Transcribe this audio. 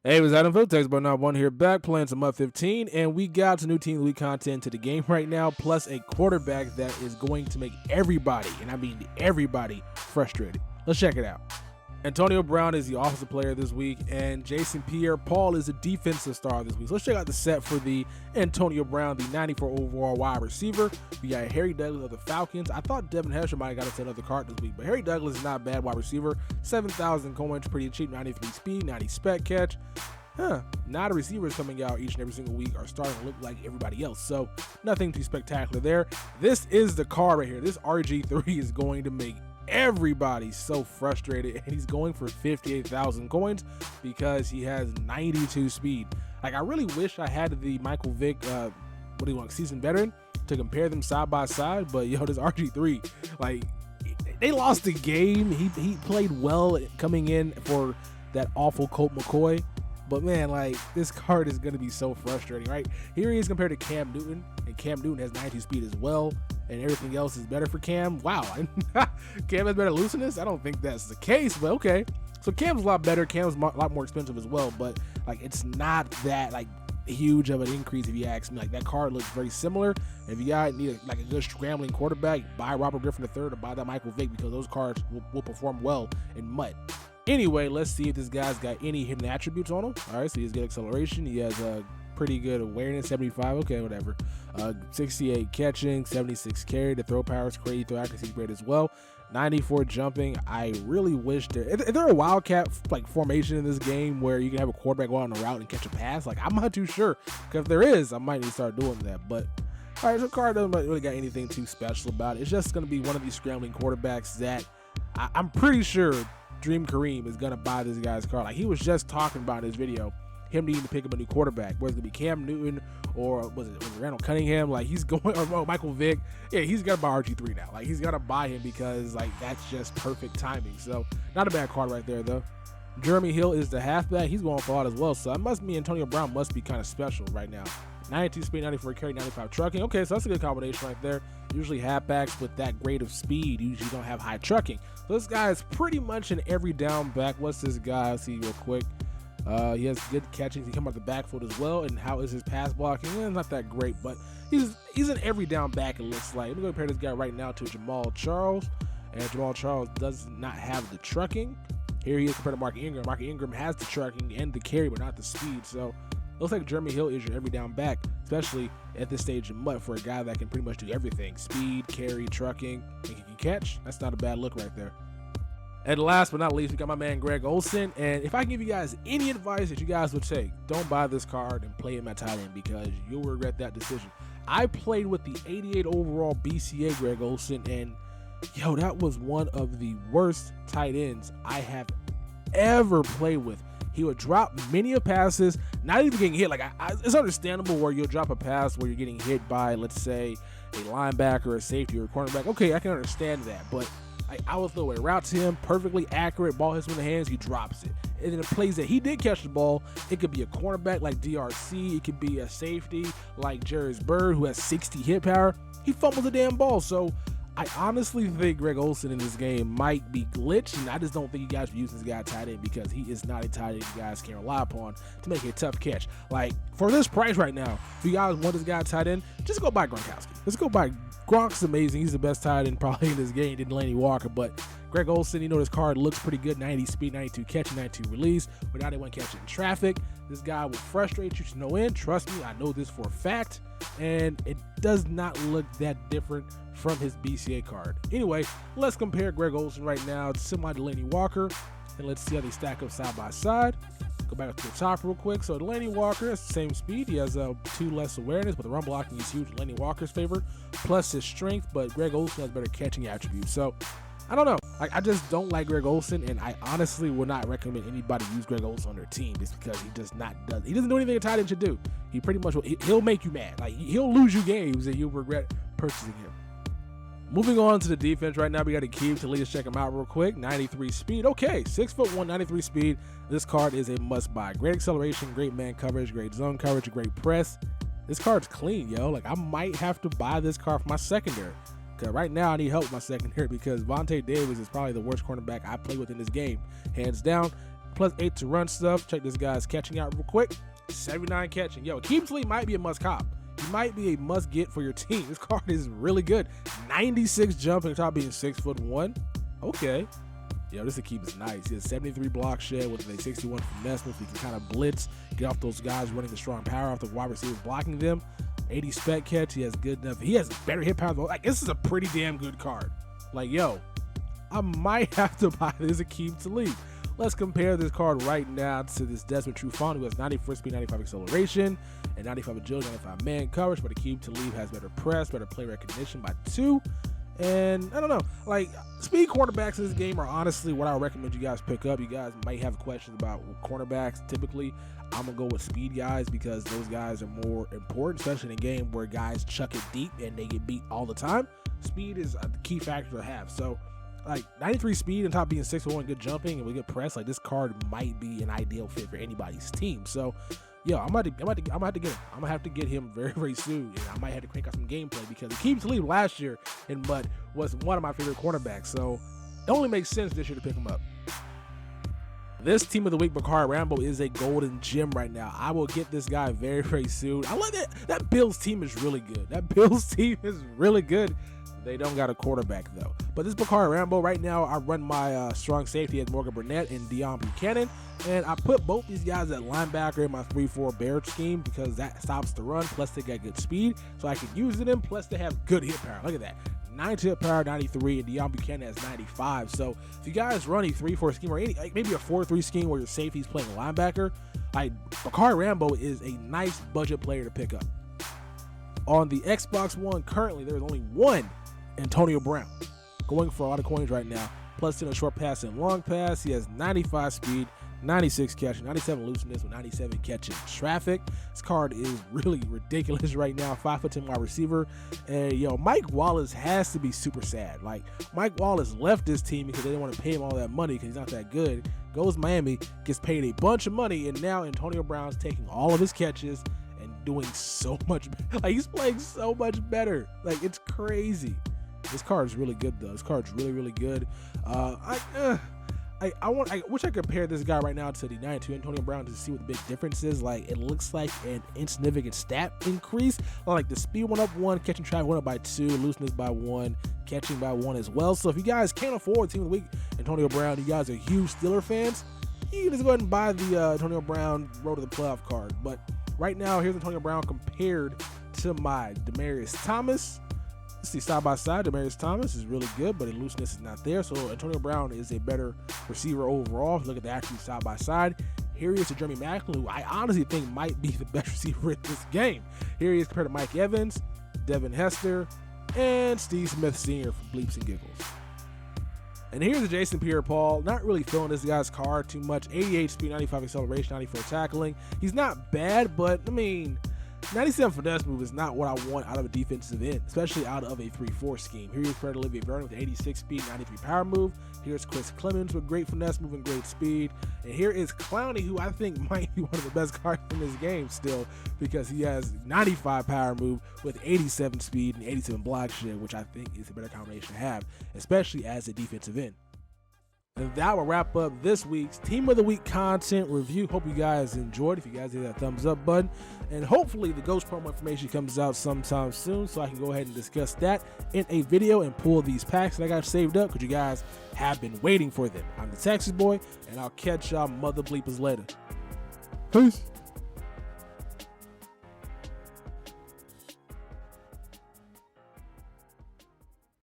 Hey, what's Adam Text but not one here back playing some Mud 15, and we got some new Team of the Week content to the game right now, plus a quarterback that is going to make everybody, and I mean everybody, frustrated. Let's check it out. Antonio Brown is the offensive player this week, and Jason Pierre-Paul is the defensive star this week. So let's check out the set for the Antonio Brown, the 94 overall wide receiver. We got Harry Douglas of the Falcons. I thought Devin Hester might have got us another card this week, but Harry Douglas is not a bad wide receiver. 7,000 coins, pretty cheap, 93 speed, 90 spec catch. Now the receivers coming out each and every single week are starting to look like everybody else, so nothing too spectacular there. This is the card right here. This RG3 is going to make everybody so frustrated, and he's going for 58,000 coins because he has 92 speed. Like, I really wish I had the Michael Vick seasoned veteran to compare them side by side, but yo, this RG3, like, they lost the game. He played well coming in for that awful Colt McCoy, but man, like, this card is going to be so frustrating, right? Here he is compared to Cam Newton, and Cam Newton has 92 speed as well, and everything else is better for Cam. Wow. Cam has better looseness? I don't think that's the case, but okay. So Cam's a lot better. Cam's a lot more expensive as well, but like, it's not that like huge of an increase if you ask me. Like, that card looks very similar. If you guys need a good scrambling quarterback, buy Robert Griffin III or buy that Michael Vick, because those cards will perform well in MUT. Anyway, let's see if this guy's got any hidden attributes on him. All right, so he has good acceleration. He has pretty good awareness, 75, okay, whatever. 68 catching, 76 carry. The throw power is crazy, throw accuracy is great as well. 94 jumping. I really wish is there a wildcat like formation in this game where you can have a quarterback go out on a route and catch a pass? Like, I'm not too sure, because if there is, I might need to start doing that. But all right, so card doesn't really got anything too special about it. It's just going to be one of these scrambling quarterbacks that I'm pretty sure Dream Kareem is going to buy this guy's card. Like, he was just talking about in his video him needing to pick up a new quarterback, whether it's gonna be Cam Newton or was it Randall Cunningham. Like, he's going, or Michael Vick. Yeah, he's got to buy RG3 now. Like, he's got to buy him because like that's just perfect timing. So not a bad card right there though. Jeremy Hill is the halfback. He's going for a lot as well. So that must mean Antonio Brown must be kind of special right now. 92 speed, 94 carry, 95 trucking. Okay, so that's a good combination right there. Usually halfbacks with that grade of speed usually don't have high trucking. So this guy is pretty much an every down back. What's this guy? Let's see real quick. He has good catching. He come out the backfield as well. And how is his pass blocking? Not that great, but he's an every down back, it looks like. Let me go compare this guy right now to Jamaal Charles. And Jamaal Charles does not have the trucking. Here he is compared to Mark Ingram. Mark Ingram has the trucking and the carry, but not the speed. So looks like Jeremy Hill is your every down back, especially at this stage in MUT, for a guy that can pretty much do everything. Speed, carry, trucking, and he can catch. That's not a bad look right there. And last but not least, we got my man Greg Olsen. And if I can give you guys any advice that you guys would take, don't buy this card and play him at tight end, because you'll regret that decision. I played with the 88 overall BCA Greg Olsen, and yo, that was one of the worst tight ends I have ever played with. He would drop many passes, not even getting hit. Like, it's understandable where you'll drop a pass where you're getting hit by, let's say, a linebacker, a safety, or a cornerback. Okay, I can understand that, but I will throw a route to him, perfectly accurate, ball hits him in the hands, he drops it. And then the plays that he did catch the ball, it could be a cornerback like DRC, it could be a safety like Jarvis Bird, who has 60 hit power. He fumbles the damn ball. So I honestly think Greg Olsen in this game might be glitched, and I just don't think you guys are using this guy tight end, because he is not a tight end you guys can rely upon to make a tough catch. Like, for this price right now, if you guys want this guy tight end, just go buy Gronkowski. Let's go buy Gronk's amazing. He's the best tight end probably in this game than Delaney Walker, but Greg Olsen, you know, this card looks pretty good. 90 speed, 92 catch, 92 release without anyone catching in traffic. This guy will frustrate you to no end. Trust me, I know this for a fact, and it does not look that different from his BCA card. Anyway, let's compare Greg Olsen right now to similar Delaney Walker, and let's see how they stack up side by side. Go back to the top real quick. So Delaney Walker has the same speed. He has 2 less awareness, but the run blocking is huge in Delaney Walker's favor, plus his strength. But Greg Olsen has better catching attributes. So I don't know. I just don't like Greg Olsen, and I honestly would not recommend anybody use Greg Olsen on their team, just because he doesn't do anything a tight end should do. He pretty much he'll make you mad. Like, he'll lose you games, and you'll regret purchasing him. Moving on to the defense right now, we got Aqib to lead us. Check him out real quick. 93 speed. Okay, 6'1", 93 speed. This card is a must-buy. Great acceleration, great man coverage, great zone coverage, great press. This card's clean, yo. Like, I might have to buy this card for my secondary, because right now I need help with my secondary, because Vontae Davis is probably the worst cornerback I play with in this game, hands down. +8 to run stuff. Check this guy's catching out real quick. 79 catching. Yo, Aqib Talib might be a must cop. He might be a must get for your team. This card is really good. 96 jumping, on top being 6'1". Okay. Yo, this Aqib is nice. He has 73 block shed with a 61 finesse move. He can kind of blitz, get off those guys running the strong power off the wide receivers blocking them. 80 spec catch. He has good enough. He has better hit power. Like, this is a pretty damn good card. Like, yo, I might have to buy this Aqib Talib. Let's compare this card right now to this Desmond Trufant, who has 94 speed, 95 acceleration, and 95 agility, 95 man coverage. But Aqib Talib has better press, better play recognition by 2. And I don't know, like, speed cornerbacks in this game are honestly what I recommend you guys pick up. You guys might have questions about cornerbacks. Typically, I'm going to go with speed guys because those guys are more important, especially in a game where guys chuck it deep and they get beat all the time. Speed is a key factor to have. So, like, 93 speed on top being 6'1", good jumping, and we get press. Like, this card might be an ideal fit for anybody's team. So, yo, I'm gonna have to get him. I'm gonna have to get him very, very soon, and I might have to crank out some gameplay because Aqib Talib last year in Mud was one of my favorite cornerbacks. So, it only makes sense this year to pick him up. This team of the week, Bakari Rambo, is a golden gem right now. I will get this guy very, very soon. I like that. That Bills team is really good. That Bills team is really good. They don't got a quarterback, though. But this Bakari Rambo, right now, I run my strong safety as Morgan Burnett and Deion Buchanan. And I put both these guys at linebacker in my 3-4 bear scheme because that stops the run. Plus, they got good speed, so I can use them. Plus, they have good hit power. Look at that. 90 hit power, 93, and Deion Buchanan has 95. So, if you guys run a 3-4 scheme or any, like maybe a 4-3 scheme where your safety's playing linebacker, like, Bakari Rambo is a nice budget player to pick up. On the Xbox One, currently, there is only one Antonio Brown, going for a lot of coins right now. Plus 10 on short pass and long pass. He has 95 speed, 96 catching, 97 looseness with 97 catching traffic. This card is really ridiculous right now. 5'10" wide receiver. And yo, Mike Wallace has to be super sad. Like, Mike Wallace left this team because they didn't want to pay him all that money because he's not that good. Goes to Miami, gets paid a bunch of money, and now Antonio Brown's taking all of his catches and doing so much better. Like, he's playing so much better. Like, it's crazy. This card is really good, though. This card's really, really good. I wish I could compare this guy right now to the 92 Antonio Brown to see what the big difference is. Like, it looks like an insignificant stat increase. Like, the speed went up 1, catching traffic went up by 2, looseness by 1, catching by 1 as well. So if you guys can't afford Team of the Week Antonio Brown, you guys are huge Steeler fans, you can just go ahead and buy the Antonio Brown Road to the Playoff card. But right now, here's Antonio Brown compared to my Demaryius Thomas. Let's see, side by side, Demaryius Thomas is really good, but the looseness is not there. So Antonio Brown is a better receiver overall. Look at the actual side by side. Here he is to Jeremy Maclin, who I honestly think might be the best receiver in this game. Here he is compared to Mike Evans, Devin Hester, and Steve Smith Sr. from Bleeps and Giggles. And here's a Jason Pierre-Paul. Not really feeling this guy's card too much. 88 speed, 95 acceleration, 94 tackling. He's not bad, but I mean, 97 finesse move is not what I want out of a defensive end, especially out of a 3-4 scheme. Here is Fred Olivier Vernon with 86 speed, 93 power move. Here's Chris Clemens with great finesse move and great speed. And here is Clowney, who I think might be one of the best cards in this game still, because he has 95 power move with 87 speed and 87 block shed, which I think is a better combination to have, especially as a defensive end. And that will wrap up this week's Team of the Week content review. Hope you guys enjoyed. If you guys hit that thumbs up button, and hopefully the Ghost promo information comes out sometime soon so I can go ahead and discuss that in a video and pull these packs that I got saved up because you guys have been waiting for them. I'm the Texas Boy, and I'll catch y'all mother bleepers later. Peace.